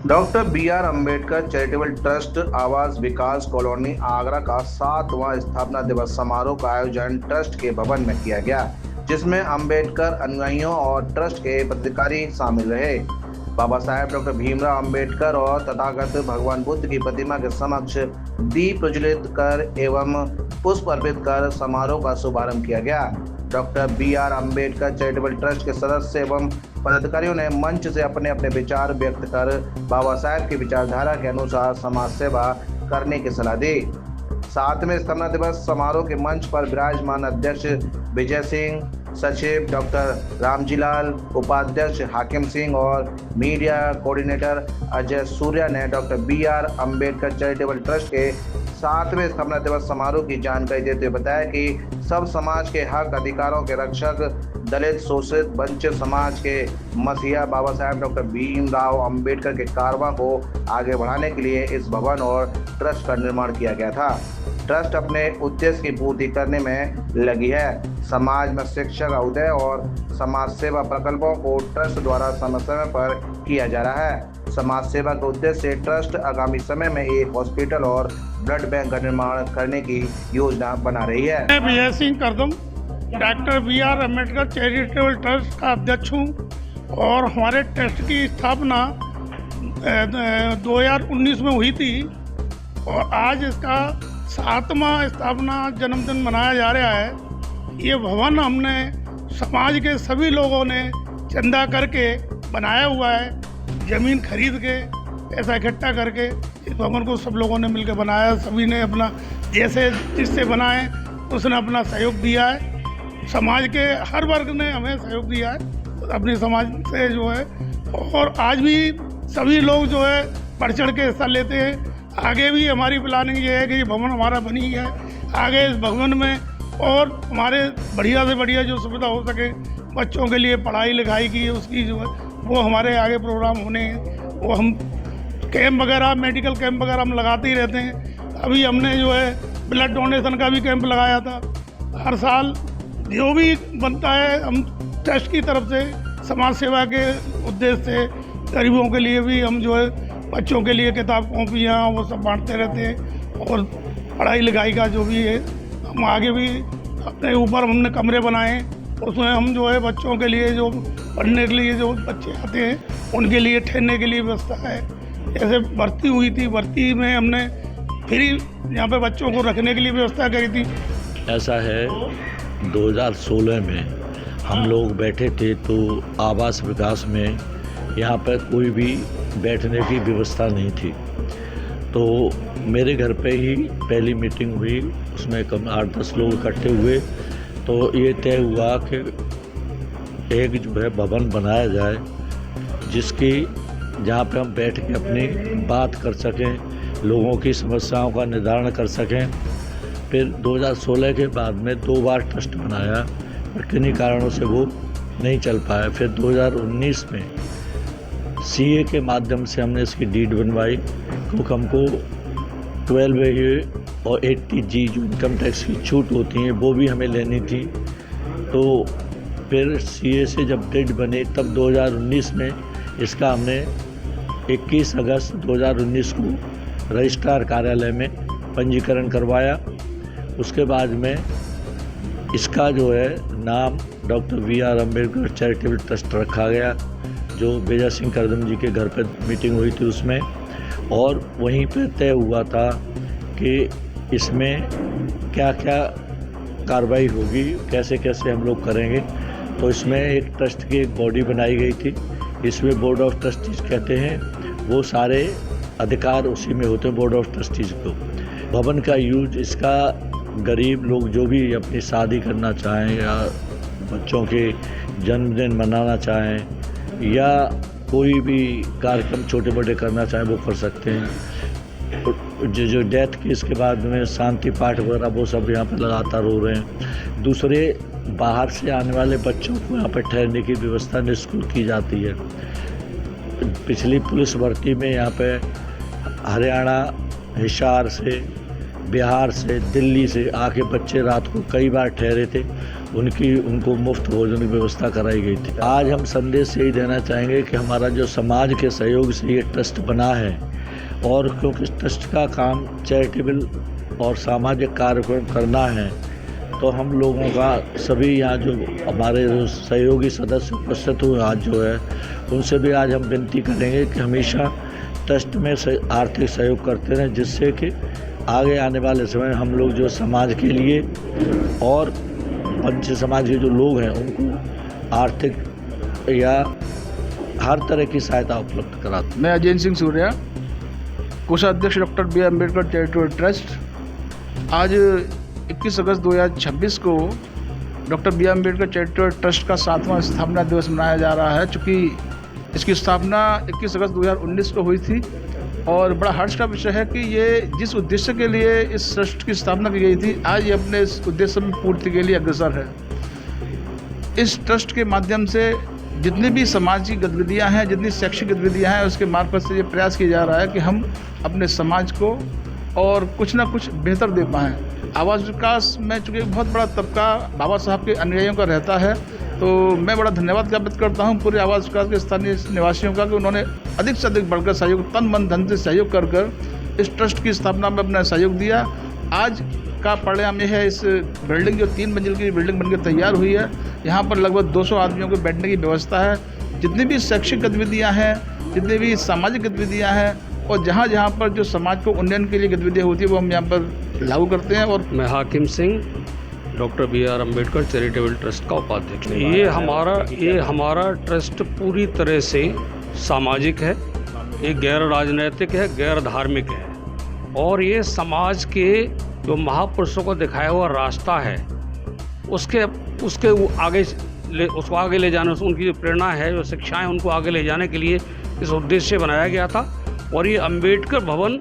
Doctor B R Ambedkar charitable trust Awas Vikas colony Agra का 7वां स्थापना दिवस समारोह का आयोजन ट्रस्ट के भवन में किया गया, जिसमें अम्बेडकर अनुयायियों और ट्रस्ट के पदाधिकारी शामिल रहे। बाबा साहेब डॉक्टर भीमराव अम्बेडकर और तथागत भगवान बुद्ध की प्रतिमा के समक्ष दीप प्रज्वलित कर एवं पुष्प अर्पित कर समारोह का शुभारंभ किया गया। Doctor B R Ambedkar charitable trust के सदस्य एवं पदाधिकारियों ने मंच से अपने अपने विचार व्यक्त कर बाबा साहेब की विचारधारा के अनुसार समाज सेवा करने की सलाह दी। 7वें स्थापना दिवस समारोह के मंच पर विराजमान अध्यक्ष विजय सिंह, सचिव डॉक्टर रामजीलाल, उपाध्यक्ष हाकिम सिंह और मीडिया कोऑर्डिनेटर अजय सूर्या ने doctor B R Ambedkar charitable trust के 7वें स्थापना दिवस समारोह की जानकारी देते हुए बताया कि सब समाज के हक अधिकारों के रक्षक, दलित, शोषित, वंचित समाज के मसीहा बाबा साहेब डॉक्टर भीमराव अम्बेडकर के कारवां को आगे बढ़ाने के लिए इस भवन और ट्रस्ट का निर्माण किया गया था। ट्रस्ट अपने उद्देश्य की पूर्ति करने में लगी है। समाज में शिक्षा का उदय और समाज सेवा प्रकल्पों को ट्रस्ट द्वारा समय समय पर किया जा रहा है। समाज सेवा के उद्देश्य से ट्रस्ट आगामी समय में एक हॉस्पिटल और ब्लड बैंक का निर्माण करने की योजना बना रही है। मैं Vijay Singh Kardam doctor B R Ambedkar charitable trust का अध्यक्ष हूँ और हमारे ट्रस्ट की स्थापना 2019 में हुई थी और आज इसका 7वां स्थापना जन्मदिन मनाया जा रहा है। ये भवन हमने समाज के सभी लोगों ने चंदा करके बनाया हुआ है, ज़मीन खरीद के पैसा इकट्ठा करके इस भवन को सब लोगों ने मिलकर बनाया। सभी ने अपना जैसे जिससे बनाए उसने अपना सहयोग दिया है। समाज के हर वर्ग ने हमें सहयोग दिया है अपने समाज से जो है, और आज भी सभी लोग जो है बढ़ चढ़ के हिस्सा लेते हैं। आगे भी हमारी प्लानिंग ये है कि ये भवन हमारा बनी है, आगे इस भवन में और हमारे बढ़िया से बढ़िया जो सुविधा हो सके बच्चों के लिए पढ़ाई लिखाई की उसकी जो है वो हमारे आगे प्रोग्राम होने हैं। वो हम कैंप वगैरह, मेडिकल कैंप वगैरह हम लगाते ही रहते हैं। अभी हमने जो है ब्लड डोनेशन का भी कैंप लगाया था। हर साल जो भी बनता है हम ट्रस्ट की तरफ से समाज सेवा के उद्देश्य से गरीबों के लिए भी हम जो है बच्चों के लिए किताब कॉपियाँ वो सब बांटते रहते हैं और पढ़ाई लिखाई का जो भी है हम आगे भी अपने ऊपर हमने कमरे बनाए उसमें हम जो है बच्चों के लिए जो पढ़ने के लिए जो बच्चे आते हैं उनके लिए ठहरने के लिए व्यवस्था है। जैसे भर्ती हुई थी, भर्ती में हमने फ्री यहाँ पे बच्चों को रखने के लिए व्यवस्था करी थी। ऐसा है 2016 में हम लोग बैठे थे तो आवास विकास में यहाँ पर कोई भी बैठने की व्यवस्था नहीं थी, तो मेरे घर पे ही पहली मीटिंग हुई। उसमें कम 8-10 लोग इकट्ठे हुए तो ये तय हुआ कि एक जो है भवन बनाया जाए जिसकी जहाँ पे हम बैठ के अपनी बात कर सकें, लोगों की समस्याओं का निदान कर सकें। फिर 2016 के बाद में 2 बार ट्रस्ट बनाया पर किन्हीं कारणों से वो नहीं चल पाया। फिर 2019 में सीए के माध्यम से हमने इसकी डीड बनवाई क्योंकि हमको 12A और 80G जो इनकम टैक्स की छूट होती हैं वो भी हमें लेनी थी। तो फिर सीए से जब डीड बनी तब 2019 में इसका हमने 21 अगस्त 2019 को रजिस्ट्रार कार्यालय में पंजीकरण करवाया। उसके बाद में इसका जो है नाम doctor B R Ambedkar charitable trust रखा गया, जो विजय सिंह करदम जी के घर पर मीटिंग हुई थी उसमें, और वहीं पर तय हुआ था कि इसमें क्या क्या कार्रवाई होगी, कैसे कैसे हम लोग करेंगे। तो इसमें एक ट्रस्ट की एक बॉडी बनाई गई थी, इसमें बोर्ड ऑफ ट्रस्टीज कहते हैं, वो सारे अधिकार उसी में होते हैं बोर्ड ऑफ ट्रस्टीज को। भवन का यूज इसका गरीब लोग जो भी अपनी शादी करना चाहें या बच्चों के जन्मदिन मनाना चाहें या कोई भी कार्यक्रम छोटे बड़े करना चाहें वो कर सकते हैं। जो डेथ केस के बाद में शांति पाठ वगैरह वो सब यहाँ पर लगातार हो रहे हैं। दूसरे बाहर से आने वाले बच्चों को यहाँ पर ठहरने की व्यवस्था निःशुल्क की जाती है। पिछली पुलिस भर्ती में यहाँ पे हरियाणा, हिसार से बिहार से, दिल्ली से आके बच्चे रात को कई बार ठहरे थे, उनको मुफ्त भोजन की व्यवस्था कराई गई थी। आज हम संदेश यही देना चाहेंगे कि हमारा जो समाज के सहयोग से ये ट्रस्ट बना है, और क्योंकि ट्रस्ट का काम चैरिटेबल और सामाजिक कार्यक्रम करना है, तो हम लोगों का सभी यहाँ जो हमारे सहयोगी सदस्य उपस्थित हुए आज जो है, उनसे भी आज हम विनती करेंगे कि हमेशा ट्रस्ट में आर्थिक सहयोग करते रहें, जिससे कि आगे आने वाले समय हम लोग जो समाज के लिए और पंच समाज के जो लोग हैं उनको आर्थिक या हर तरह की सहायता उपलब्ध कराते। मैं अजय सिंह सूर्या, कोषाध्यक्ष doctor B Ambedkar charitable trust. आज 21 अगस्त 2026 को doctor B Ambedkar charitable trust का 7वां स्थापना दिवस मनाया जा रहा है। चूँकि इसकी स्थापना 21 अगस्त 2019 को हुई थी, और बड़ा हर्ष का विषय है कि ये जिस उद्देश्य के लिए इस ट्रस्ट की स्थापना की गई थी, आज ये अपने इस उद्देश्य में पूर्ति के लिए अग्रसर है। इस ट्रस्ट के माध्यम से जितनी भी सामाजिक गतिविधियां हैं, जितनी शैक्षिक गतिविधियां हैं, उसके मार्फत से ये प्रयास किया जा रहा है कि हम अपने समाज को और कुछ ना कुछ बेहतर दे पाएँ। आवास विकास में चूँकि बहुत बड़ा तबका बाबा साहब के अनुयायियों का रहता है, तो मैं बड़ा धन्यवाद ज्ञापित करता हूं पूरे आवास विकास के स्थानीय निवासियों का कि उन्होंने अधिक से अधिक बढ़कर सहयोग, तन मन धन से सहयोग कर इस ट्रस्ट की स्थापना में अपना सहयोग दिया। आज का परिणाम यह है, इस बिल्डिंग जो 3 मंजिल की बिल्डिंग बनकर तैयार हुई है, यहाँ पर लगभग 200 आदमियों को बैठने की व्यवस्था है। जितनी भी शैक्षिक गतिविधियाँ हैं, जितनी भी सामाजिक गतिविधियाँ हैं, और जहाँ जहाँ पर जो समाज को उन्नयन के लिए गतिविधियाँ होती है, वो हम यहाँ पर लागू करते हैं। और मैं Hakim Singh, doctor B R Ambedkar charitable trust का उपाध्यक्ष। ये हमारा ट्रस्ट पूरी तरह से सामाजिक है, ये गैर राजनैतिक है, गैर धार्मिक है, और ये समाज के जो महापुरुषों को दिखाया हुआ रास्ता है, उसको आगे ले जाने, उनकी जो प्रेरणा है, जो शिक्षाएं, उनको आगे ले जाने के लिए इस उद्देश्य बनाया गया था। और ये अम्बेडकर भवन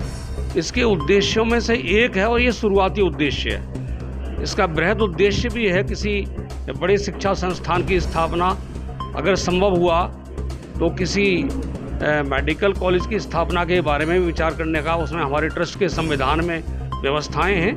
इसके उद्देश्यों में से एक है, और ये शुरुआती उद्देश्य है। इसका बृहद उद्देश्य भी है किसी बड़े शिक्षा संस्थान की स्थापना, अगर संभव हुआ तो किसी मेडिकल कॉलेज की स्थापना के बारे में विचार करने का उसमें हमारे ट्रस्ट के संविधान में व्यवस्थाएं हैं।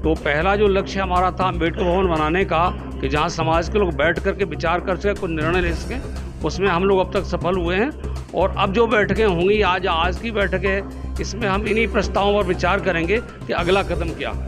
तो पहला जो लक्ष्य हमारा था अम्बेडकर भवन बनाने का, कि जहां समाज के लोग बैठ करके विचार कर सकें, कुछ निर्णय ले सकें, उसमें हम लोग अब तक सफल हुए हैं। और अब जो बैठकें होंगी, आज की बैठक है, इसमें हम इन्हीं प्रस्तावों पर विचार करेंगे कि अगला कदम क्या है।